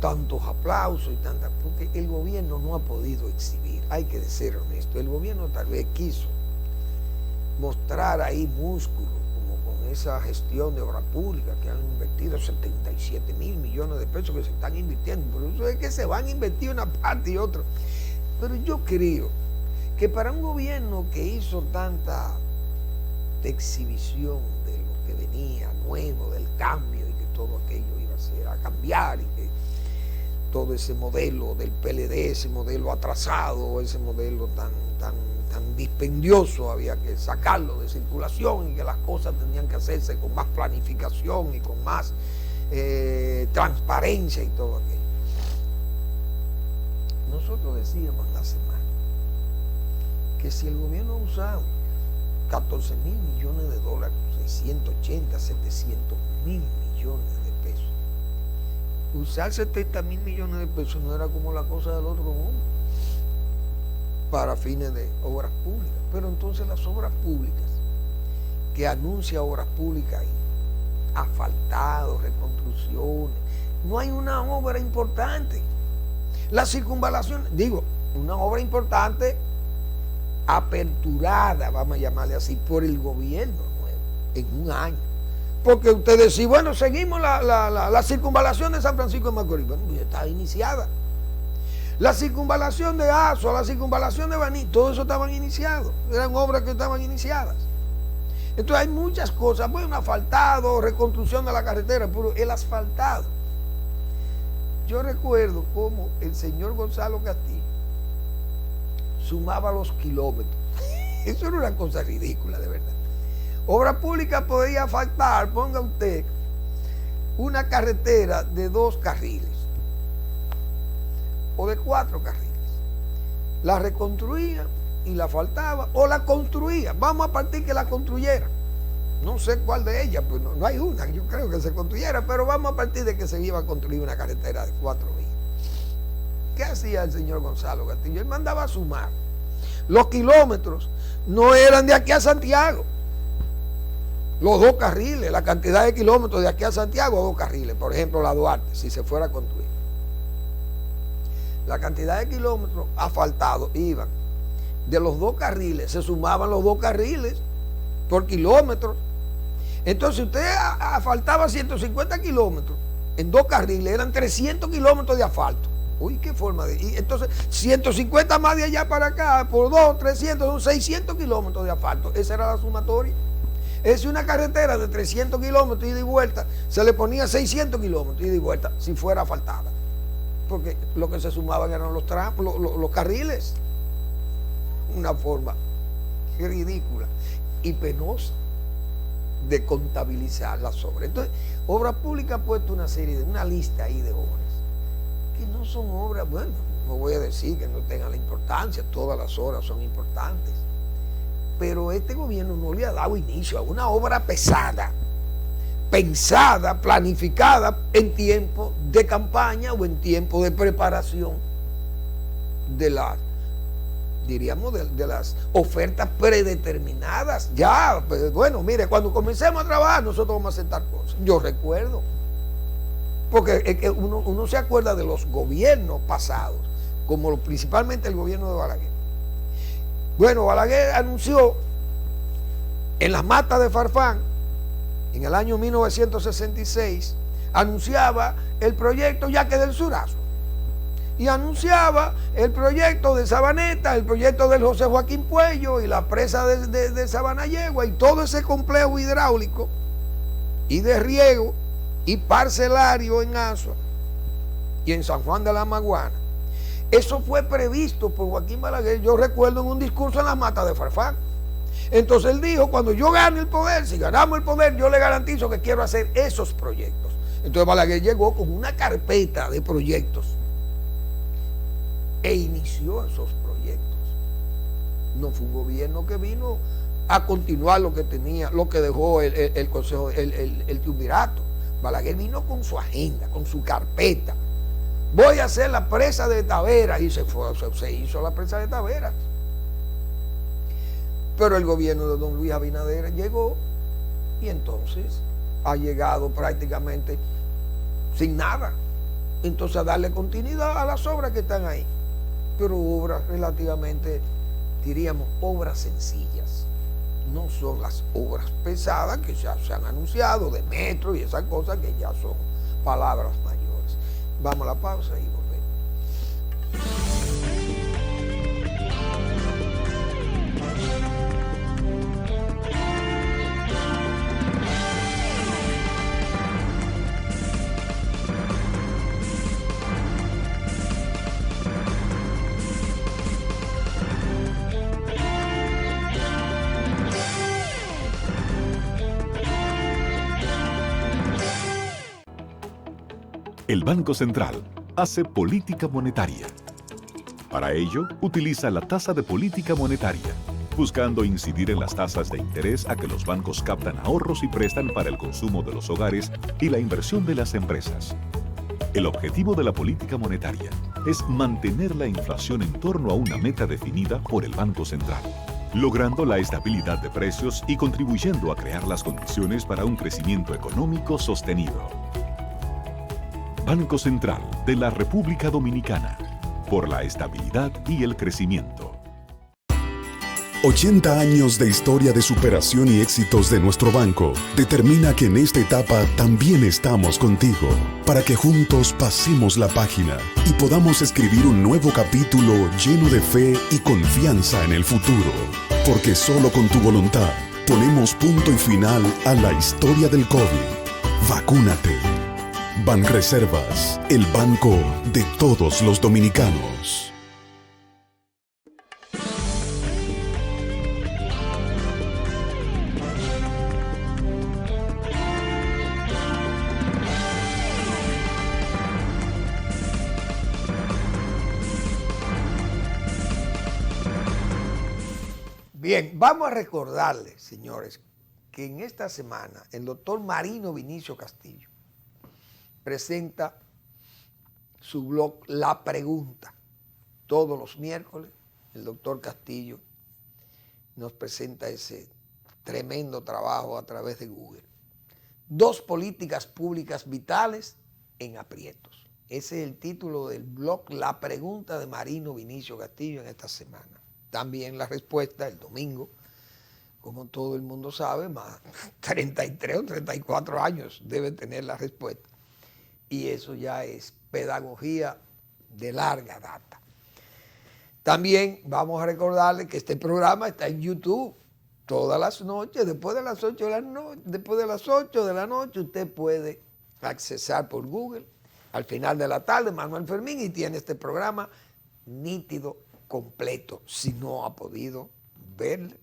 tantos aplausos y tantas, porque el gobierno no ha podido exhibir, hay que ser honesto, el gobierno tal vez quiso mostrar ahí músculo, como con esa gestión de obra pública que han invertido 77 mil millones de pesos que se están invirtiendo, por eso es que se van a invertir una parte y otra. Pero yo creo que para un gobierno que hizo tanta exhibición de lo que venía nuevo, del cambio y que todo aquello iba a cambiar y que todo ese modelo del PLD, ese modelo atrasado, ese modelo tan dispendioso, había que sacarlo de circulación y que las cosas tenían que hacerse con más planificación y con más transparencia y todo aquello. Nosotros decíamos en la semana que si el gobierno usaba 14 mil millones de dólares, 680, 700 mil millones de pesos, usar 70 mil millones de pesos no era como la cosa del otro mundo para fines de obras públicas. Pero entonces las obras públicas que anuncia obras públicas ahí, asfaltados, reconstrucciones, no hay una obra importante. La circunvalación, digo, una obra importante aperturada, vamos a llamarle así, por el gobierno nuevo, en un año. Porque ustedes sí, bueno, seguimos la circunvalación de San Francisco de Macorís, bueno, ya está iniciada. La circunvalación de Azua, la circunvalación de Baní, todo eso estaban iniciados, eran obras que estaban iniciadas. Entonces hay muchas cosas, bueno, asfaltado, reconstrucción de la carretera, pero el asfaltado. Yo recuerdo cómo el señor Gonzalo Castillo sumaba los kilómetros. Eso era una cosa ridícula, de verdad. Obra pública podía faltar, ponga usted, una carretera de 2 carriles o de 4 carriles. La reconstruía y la faltaba, o la construía. Vamos a partir que la construyera. No sé cuál de ellas, pues no hay una, yo creo que se construyera, pero vamos a partir de que se iba a construir una carretera de 4 vías. ¿Qué hacía el señor Gonzalo Castillo? Él mandaba a sumar. Los kilómetros no eran de aquí a Santiago. Los 2 carriles, la cantidad de kilómetros de aquí a Santiago, 2 carriles. Por ejemplo, la Duarte, si se fuera a construir. La cantidad de kilómetros asfaltados iban de los 2 carriles, se sumaban los 2 carriles por kilómetros. Entonces usted asfaltaba 150 kilómetros en 2 carriles, eran 300 kilómetros de asfalto. Uy, qué forma de... Y entonces 150 más de allá para acá, por 2, 300, son 600 kilómetros de asfalto. Esa era la sumatoria. Es una carretera de 300 kilómetros ida y vuelta, se le ponía 600 kilómetros ida y vuelta si fuera asfaltada. Porque lo que se sumaban eran los carriles. Una forma ridícula y penosa de contabilizar las obras. Entonces, Obras Públicas ha puesto una lista ahí de obras que no son obras, bueno, no voy a decir que no tengan la importancia, todas las obras son importantes, pero este gobierno no le ha dado inicio a una obra pesada, pensada, planificada en tiempo de campaña o en tiempo de preparación de las, diríamos, de las ofertas predeterminadas. Ya, pues, bueno, mire, cuando comencemos a trabajar nosotros vamos a hacer tal cosa. Yo recuerdo, porque es que uno se acuerda de los gobiernos pasados, como principalmente el gobierno de Balaguer. Bueno, Balaguer anunció en las matas de Farfán, en el año 1966, anunciaba el proyecto Yaque del Surazo. Y anunciaba el proyecto de Sabaneta, el proyecto del José Joaquín Puello y la presa de Sabanayegua y todo ese complejo hidráulico y de riego y parcelario en Azua y en San Juan de la Maguana. Eso fue previsto por Joaquín Balaguer, yo recuerdo, en un discurso en las matas de Farfán. Entonces él dijo, cuando yo gane el poder, si ganamos el poder, yo le garantizo que quiero hacer esos proyectos. Entonces Balaguer llegó con una carpeta de proyectos e inició esos proyectos. No fue un gobierno que vino a continuar lo que tenía, lo que dejó el Consejo, el Triunvirato. Balaguer vino con su agenda, con su carpeta. Voy a hacer la presa de Tavera, y se hizo la presa de Tavera. Pero el gobierno de don Luis Abinader llegó y entonces ha llegado prácticamente sin nada. Entonces a darle continuidad a las obras que están ahí. Pero obras relativamente, diríamos, obras sencillas. No son las obras pesadas que ya se han anunciado de metro y esas cosas que ya son palabras mayores. Vamos a la pausa y volvemos. El Banco Central hace política monetaria. Para ello, utiliza la tasa de política monetaria, buscando incidir en las tasas de interés a que los bancos captan ahorros y prestan para el consumo de los hogares y la inversión de las empresas. El objetivo de la política monetaria es mantener la inflación en torno a una meta definida por el Banco Central, logrando la estabilidad de precios y contribuyendo a crear las condiciones para un crecimiento económico sostenido. Banco Central de la República Dominicana, por la estabilidad y el crecimiento. 80 años de historia de superación y éxitos de nuestro banco determina que en esta etapa también estamos contigo, para que juntos pasemos la página y podamos escribir un nuevo capítulo lleno de fe y confianza en el futuro. Porque solo con tu voluntad ponemos punto y final a la historia del COVID. Vacúnate. Banreservas, el banco de todos los dominicanos. Bien, vamos a recordarles, señores, que en esta semana el doctor Marino Vinicio Castillo presenta su blog La Pregunta. Todos los miércoles el doctor Castillo nos presenta ese tremendo trabajo a través de Google. 2 políticas públicas vitales en aprietos. Ese es el título del blog La Pregunta de Marino Vinicio Castillo en esta semana. También la respuesta el domingo, como todo el mundo sabe, más 33 o 34 años debe tener la respuesta. Y eso ya es pedagogía de larga data. También vamos a recordarles que este programa está en YouTube todas las noches, después de las 8 de la noche, usted puede accesar por Google. Al final de la tarde, Manuel Fermín, y tiene este programa nítido, completo, si no ha podido verlo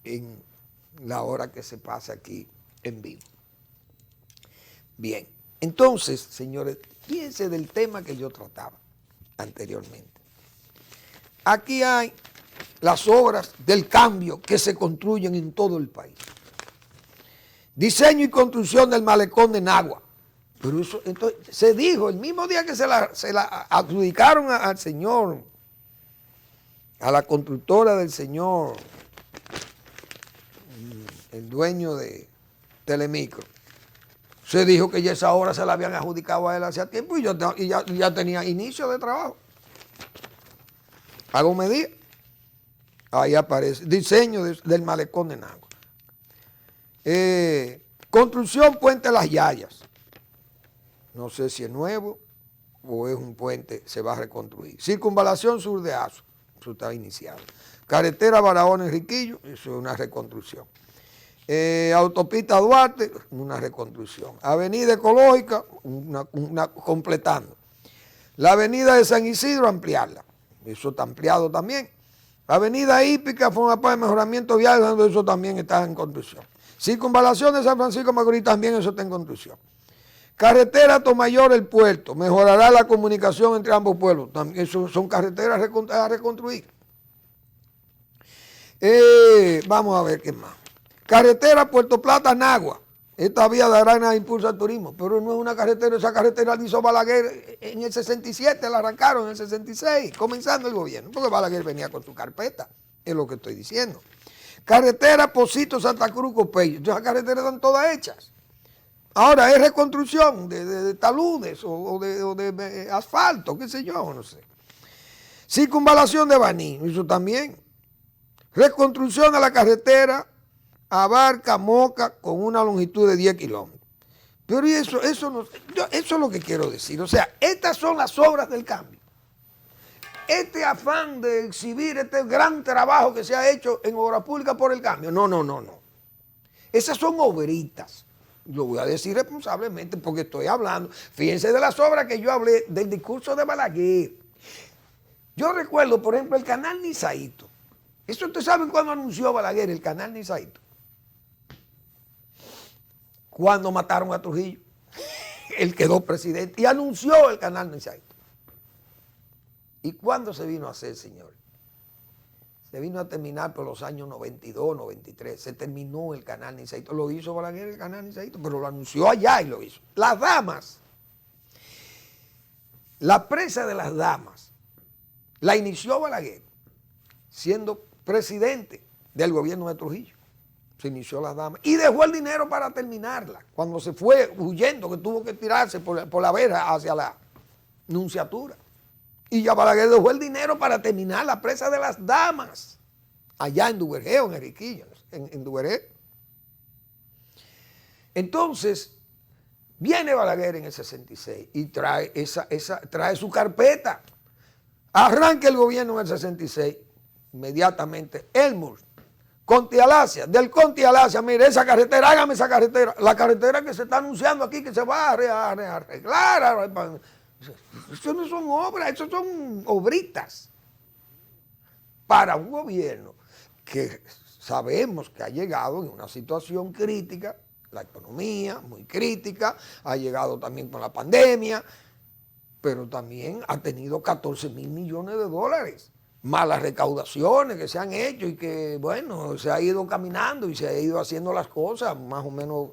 en la hora que se pasa aquí en vivo. Bien. Entonces, señores, fíjense del tema que yo trataba anteriormente. Aquí hay las obras del cambio que se construyen en todo el país. Diseño y construcción del malecón de Nagua. Pero eso, entonces, se dijo el mismo día que se la adjudicaron al señor, a la constructora del señor, el dueño de Telemicro. Se dijo que ya esa obra se la habían adjudicado a él hace tiempo y ya tenía inicio de trabajo. Hago medida. Ahí aparece. Diseño del malecón de Nagua. Construcción Puente Las Yayas. No sé si es nuevo o es un puente, se va a reconstruir. Circunvalación Sur de Azo. Eso está iniciado. Carretera Barahona-Enriquillo. Eso es una reconstrucción. Autopista Duarte, una reconstrucción. Avenida Ecológica, completando. La avenida de San Isidro, ampliarla. Eso está ampliado también. Avenida Hípica forma parte de mejoramiento vial, eso también está en construcción. Circunvalación de San Francisco Macorís, también eso está en construcción. Carretera Tomayor, el puerto, mejorará la comunicación entre ambos pueblos. También eso son carreteras a reconstruir. Vamos a ver qué más. Carretera Puerto Plata, Nagua. Esta vía dará impulso al turismo, pero no es una carretera, esa carretera la hizo Balaguer en el 67, la arrancaron en el 66, comenzando el gobierno, porque Balaguer venía con su carpeta es lo que estoy diciendo. Carretera Pocito, Santa Cruz, Copey. Esas carreteras están todas hechas. Ahora es reconstrucción de taludes o de asfalto, qué sé yo, no sé. Circunvalación de Baní, eso también. Reconstrucción de la carretera Abarca, Moca, con una longitud de 10 kilómetros. Pero eso es lo que quiero decir. O sea, estas son las obras del cambio. Este afán de exhibir este gran trabajo que se ha hecho en obra pública por el cambio. No. Esas son obritas. Lo voy a decir responsablemente porque estoy hablando. Fíjense de las obras que yo hablé del discurso de Balaguer. Yo recuerdo, por ejemplo, el canal Nizaíto. ¿Eso ustedes saben cuándo anunció Balaguer el canal Nizaíto? Cuando mataron a Trujillo. Él quedó presidente y anunció el canal Nizaíto. ¿Y cuándo se vino a hacer, señores? Se vino a terminar por los años 92, 93. Se terminó el canal Nizaíto. Lo hizo Balaguer el canal Nizaíto, pero lo anunció allá y lo hizo. Las Damas. La presa de Las Damas la inició Balaguer siendo presidente del gobierno de Trujillo. Se inició Las Damas y dejó el dinero para terminarla. Cuando se fue huyendo, que tuvo que tirarse por la vera hacia la nunciatura. Y ya Balaguer dejó el dinero para terminar la presa de Las Damas, allá en Duvergé o en Enriquillo, en Duvergé. Entonces, viene Balaguer en el 66 y trae su carpeta. Arranca el gobierno en el 66, inmediatamente Elmur, Conti Alasia, del Conti Alasia, mire, esa carretera, hágame esa carretera, la carretera que se está anunciando aquí, que se va a arreglar. Eso no son obras, eso son obritas para un gobierno que sabemos que ha llegado en una situación crítica, la economía muy crítica, ha llegado también con la pandemia, pero también ha tenido 14.000 millones de dólares, más las recaudaciones que se han hecho y que, bueno, se ha ido caminando y se ha ido haciendo las cosas más o menos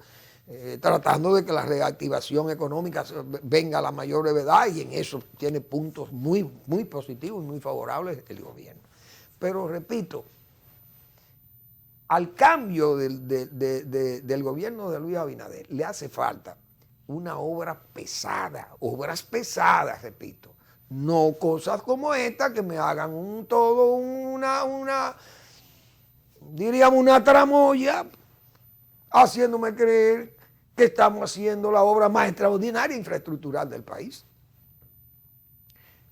tratando de que la reactivación económica venga a la mayor brevedad, y en eso tiene puntos muy positivos y muy favorables el gobierno. Pero repito, al cambio del gobierno de Luis Abinader le hace falta una obra pesada, obras pesadas, repito, no cosas como esta que me hagan diríamos una tramoya, haciéndome creer que estamos haciendo la obra más extraordinaria infraestructural del país.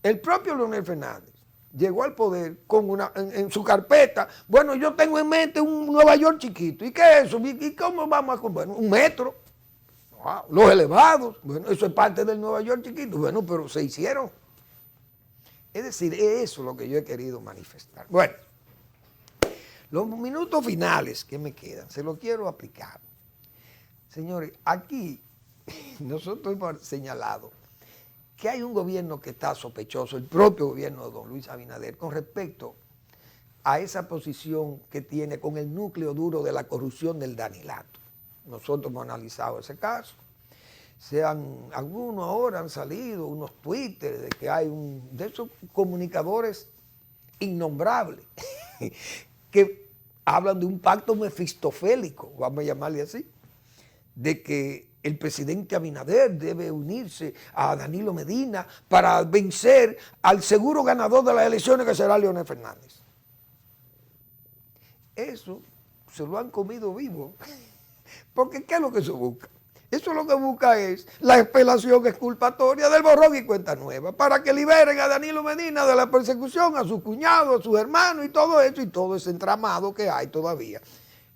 El propio Leonel Fernández llegó al poder con en su carpeta, bueno, yo tengo en mente un Nueva York chiquito. ¿Y qué es eso? ¿Y cómo vamos a...? Bueno, un metro, los elevados, bueno, eso es parte del Nueva York chiquito. Bueno, pero se hicieron. Es decir, eso es lo que yo he querido manifestar. Bueno, los minutos finales que me quedan, se los quiero aplicar. Señores, aquí nosotros hemos señalado que hay un gobierno que está sospechoso, el propio gobierno de don Luis Abinader, con respecto a esa posición que tiene con el núcleo duro de la corrupción del Danilato. Nosotros hemos analizado ese caso. Algunos ahora han salido unos twitters de que hay de esos comunicadores innombrables que hablan de un pacto mefistofélico, vamos a llamarle así, de que el presidente Abinader debe unirse a Danilo Medina para vencer al seguro ganador de las elecciones, que será Leonel Fernández. Eso se lo han comido vivo, porque ¿qué es lo que se busca? Eso lo que busca es la expiación exculpatoria del borrón y cuenta nueva, para que liberen a Danilo Medina de la persecución, a su cuñado, a sus hermanos y todo eso, y todo ese entramado que hay todavía,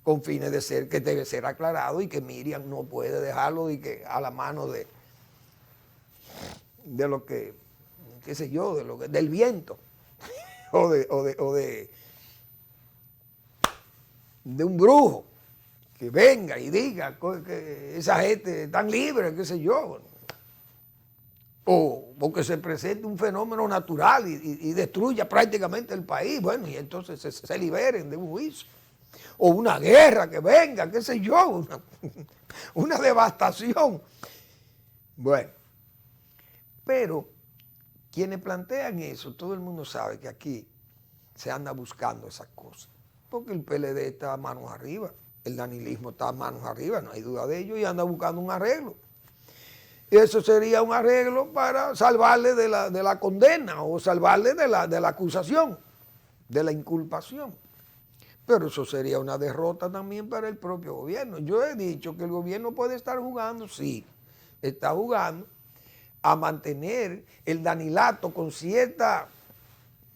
con fines de ser, que debe ser aclarado, y que Miriam no puede dejarlo y que a la mano de lo que, qué sé yo, del viento, o de un brujo que venga y diga que esa gente es tan libre, qué sé yo, o que se presente un fenómeno natural y destruya prácticamente el país, bueno, y entonces se liberen de un juicio, o una guerra que venga, qué sé yo, una devastación. Bueno, pero quienes plantean eso, todo el mundo sabe que aquí se anda buscando esas cosas. Porque el PLD está a manos arriba, el danilismo está a manos arriba, no hay duda de ello, y anda buscando un arreglo. Y eso sería un arreglo para salvarle de la condena o salvarle de la acusación, de la inculpación. Pero eso sería una derrota también para el propio gobierno. Yo he dicho que el gobierno puede estar jugando, sí, está jugando a mantener el danilato con cierta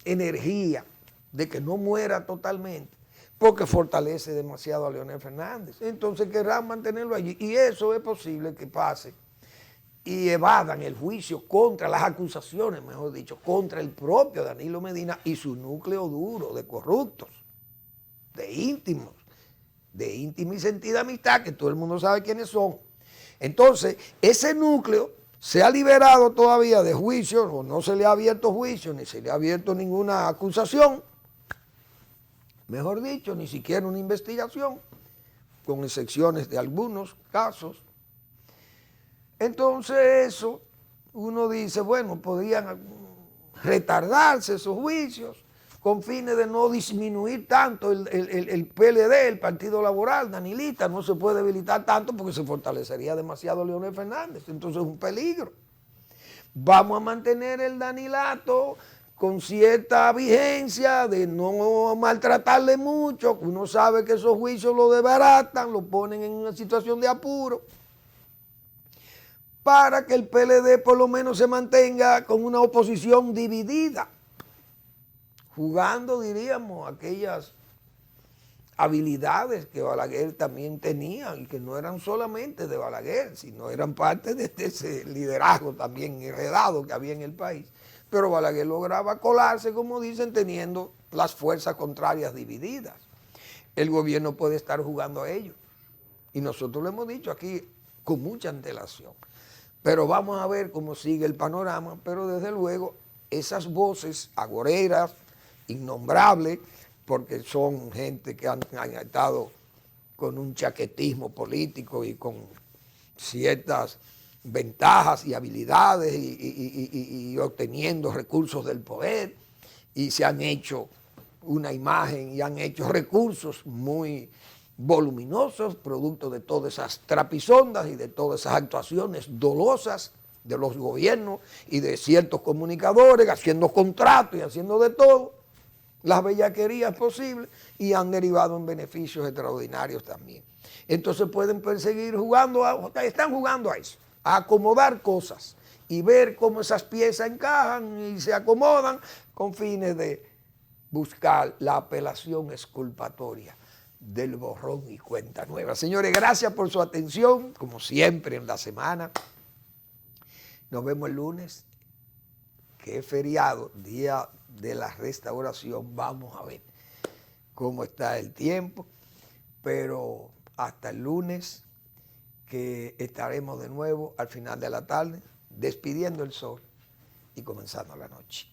energía de que no muera totalmente, porque fortalece demasiado a Leonel Fernández. Entonces querrán mantenerlo allí y eso es posible que pase y evadan el juicio contra las acusaciones, mejor dicho, contra el propio Danilo Medina y su núcleo duro de corruptos, de íntimos, de íntima y sentida amistad, que todo el mundo sabe quiénes son. Entonces, ese núcleo se ha liberado todavía de juicio, o no se le ha abierto juicio, ni se le ha abierto ninguna acusación, mejor dicho, ni siquiera una investigación, con excepciones de algunos casos. Entonces eso, uno dice, bueno, podrían retardarse esos juicios con fines de no disminuir tanto el PLD, el Partido Laboral, danilista, no se puede debilitar tanto porque se fortalecería demasiado Leonel Fernández, entonces es un peligro. Vamos a mantener el danilato con cierta vigencia de no maltratarle mucho, uno sabe que esos juicios lo desbaratan, lo ponen en una situación de apuro, para que el PLD por lo menos se mantenga con una oposición dividida, jugando, diríamos, aquellas habilidades que Balaguer también tenía y que no eran solamente de Balaguer, sino eran parte de ese liderazgo también enredado que había en el país. Pero Balaguer lograba colarse, como dicen, teniendo las fuerzas contrarias divididas. El gobierno puede estar jugando a ello. Y nosotros lo hemos dicho aquí con mucha antelación. Pero vamos a ver cómo sigue el panorama, pero desde luego esas voces agoreras, innombrables, porque son gente que han estado con un chaquetismo político y con ciertas ventajas y habilidades y obteniendo recursos del poder, y se han hecho una imagen y han hecho recursos muy voluminosos, producto de todas esas trapisondas y de todas esas actuaciones dolosas de los gobiernos y de ciertos comunicadores haciendo contratos y haciendo de todo, las bellaquerías posibles, y han derivado en beneficios extraordinarios también. Entonces pueden seguir jugando, están jugando a eso, a acomodar cosas y ver cómo esas piezas encajan y se acomodan con fines de buscar la apelación exculpatoria del borrón y cuenta nueva. Señores, gracias por su atención, como siempre en la semana. Nos vemos el lunes, que es feriado, día de la restauración. Vamos a ver cómo está el tiempo, pero hasta el lunes, que estaremos de nuevo al final de la tarde, despidiendo el sol y comenzando la noche.